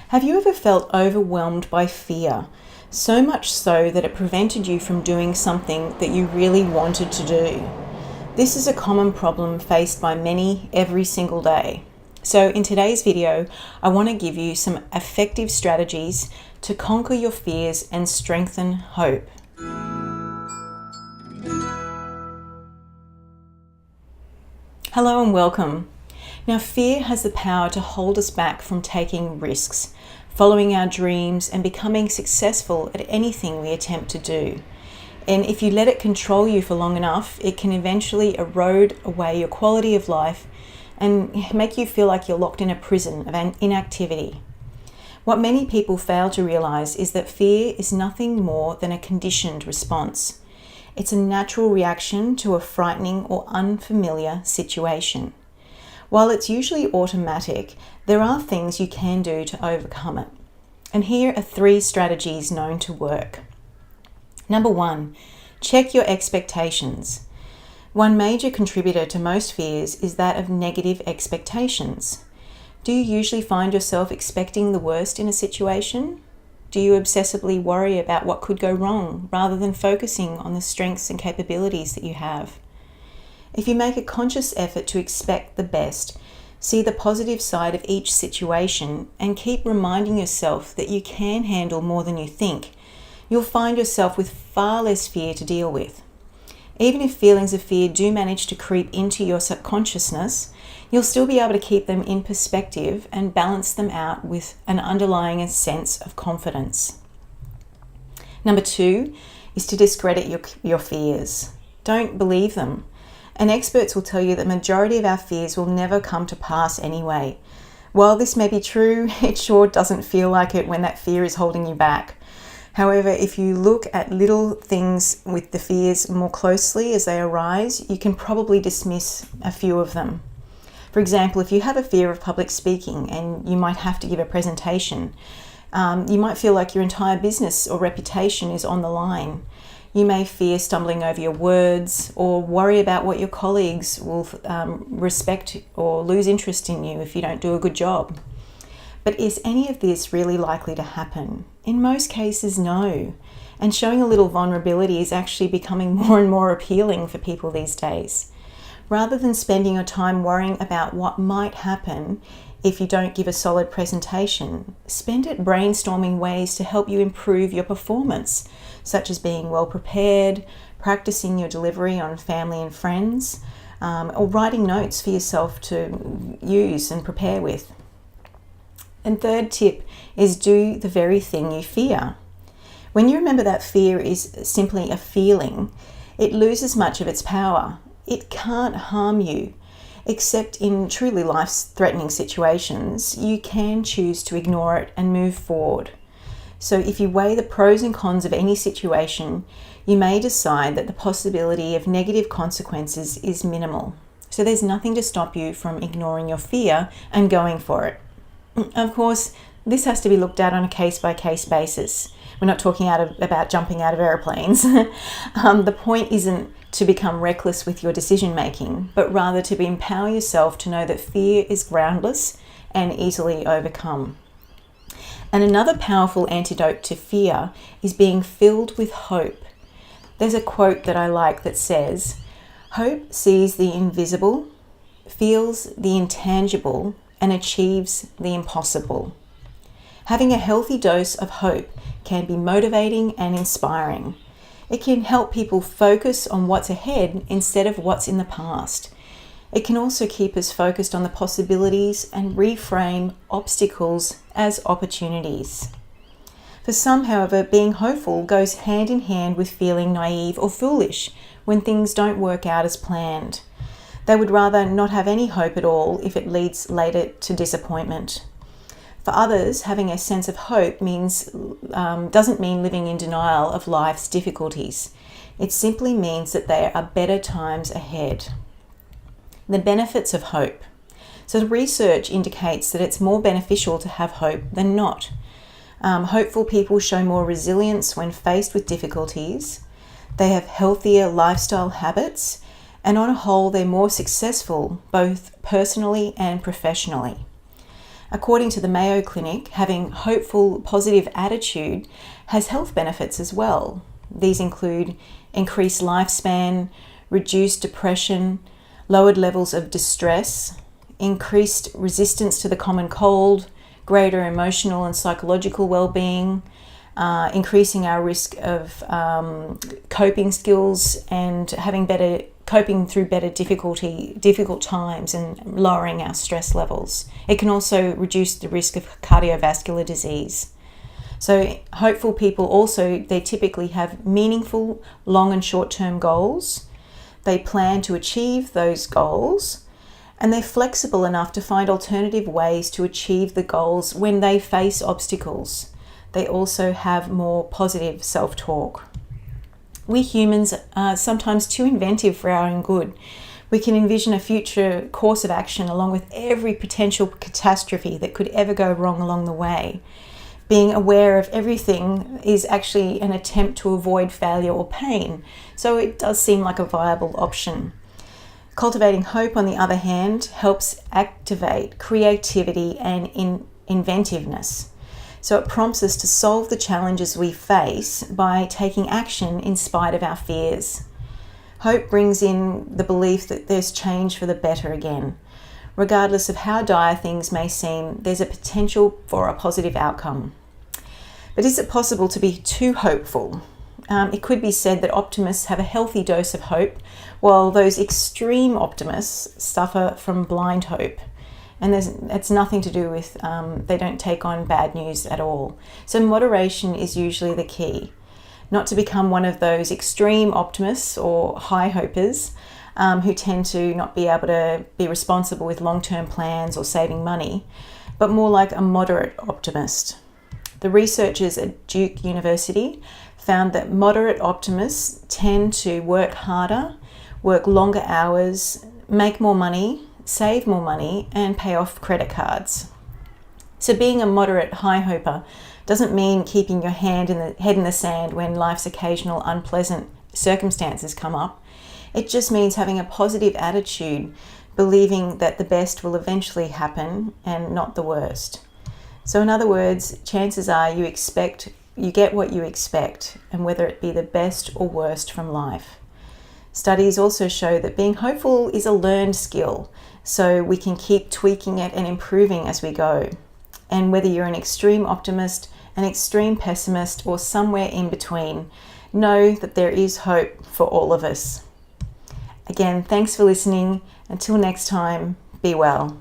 Have you ever felt overwhelmed by fear, so much so that it prevented you from doing something that you really wanted to do? This is a common problem faced by many every single day. So in today's video, I want to give you some effective strategies to conquer your fears and strengthen hope. Hello and welcome. Now, fear has the power to hold us back from taking risks, following our dreams, and becoming successful at anything we attempt to do. And if you let it control you for long enough, it can eventually erode away your quality of life and make you feel like you're locked in a prison of inactivity. What many people fail to realize is that fear is nothing more than a conditioned response. It's a natural reaction to a frightening or unfamiliar situation. While it's usually automatic, there are things you can do to overcome it. And here are 3 strategies known to work. Number 1, check your expectations. One major contributor to most fears is that of negative expectations. Do you usually find yourself expecting the worst in a situation? Do you obsessively worry about what could go wrong rather than focusing on the strengths and capabilities that you have? If you make a conscious effort to expect the best, see the positive side of each situation, and keep reminding yourself that you can handle more than you think, you'll find yourself with far less fear to deal with. Even if feelings of fear do manage to creep into your subconsciousness, you'll still be able to keep them in perspective and balance them out with an underlying sense of confidence. Number 2 is to discredit your fears. Don't believe them. And experts will tell you that the majority of our fears will never come to pass anyway. While this may be true, it sure doesn't feel like it when that fear is holding you back. However, if you look at little things with the fears more closely as they arise, you can probably dismiss a few of them. For example, if you have a fear of public speaking and you might have to give a presentation, you might feel like your entire business or reputation is on the line. You may fear stumbling over your words or worry about what your colleagues will respect or lose interest in you if you don't do a good job. But is any of this really likely to happen? In most cases, no. And showing a little vulnerability is actually becoming more and more appealing for people these days. Rather than spending your time worrying about what might happen if you don't give a solid presentation, spend it brainstorming ways to help you improve your performance, such as being well prepared, practicing your delivery on family and friends, or writing notes for yourself to use and prepare with. And third tip is do the very thing you fear. When you remember that fear is simply a feeling, it loses much of its power. It can't harm you, except in truly life-threatening situations. You can choose to ignore it and move forward. So if you weigh the pros and cons of any situation, you may decide that the possibility of negative consequences is minimal. So there's nothing to stop you from ignoring your fear and going for it. Of course, this has to be looked at on a case-by-case basis. We're not talking about jumping out of airplanes. The point isn't to become reckless with your decision-making, but rather to empower yourself to know that fear is groundless and easily overcome. And another powerful antidote to fear is being filled with hope. There's a quote that I like that says, "Hope sees the invisible, feels the intangible, and achieves the impossible." Having a healthy dose of hope can be motivating and inspiring. It can help people focus on what's ahead instead of what's in the past. It can also keep us focused on the possibilities and reframe obstacles as opportunities. For some, however, being hopeful goes hand in hand with feeling naive or foolish when things don't work out as planned. They would rather not have any hope at all if it leads later to disappointment. For others, having a sense of hope doesn't mean living in denial of life's difficulties. It simply means that there are better times ahead. The benefits of hope. So the research indicates that it's more beneficial to have hope than not. Hopeful people show more resilience when faced with difficulties. They have healthier lifestyle habits, and on a whole, they're more successful both personally and professionally. According to the Mayo Clinic, having hopeful, positive attitude has health benefits as well. These include increased lifespan, reduced depression, lowered levels of distress, increased resistance to the common cold, greater emotional and psychological well-being, increasing our risk of coping skills and coping through difficult times, and lowering our stress levels. It can also reduce the risk of cardiovascular disease. So hopeful people also, they typically have meaningful long and short-term goals. They plan to achieve those goals, and they're flexible enough to find alternative ways to achieve the goals when they face obstacles. They also have more positive self-talk. We humans are sometimes too inventive for our own good. We can envision a future course of action along with every potential catastrophe that could ever go wrong along the way. Being aware of everything is actually an attempt to avoid failure or pain, so it does seem like a viable option. Cultivating hope, on the other hand, helps activate creativity and inventiveness. So it prompts us to solve the challenges we face by taking action in spite of our fears. Hope brings in the belief that there's change for the better again. Regardless of how dire things may seem, there's a potential for a positive outcome. But is it possible to be too hopeful? It could be said that optimists have a healthy dose of hope, while those extreme optimists suffer from blind hope. And it's nothing to do with, they don't take on bad news at all. So moderation is usually the key. Not to become one of those extreme optimists or high hopers who tend to not be able to be responsible with long-term plans or saving money, but more like a moderate optimist. The researchers at Duke University found that moderate optimists tend to work harder, work longer hours, make more money, save more money, and pay off credit cards. So being a moderate high hoper doesn't mean keeping your head in the sand when life's occasional unpleasant circumstances come up. It just means having a positive attitude, believing that the best will eventually happen and not the worst. So in other words, chances are you get what you expect, and whether it be the best or worst from life. Studies also show that being hopeful is a learned skill, so we can keep tweaking it and improving as we go. And whether you're an extreme optimist, an extreme pessimist, or somewhere in between, know that there is hope for all of us. Again, thanks for listening. Until next time, be well.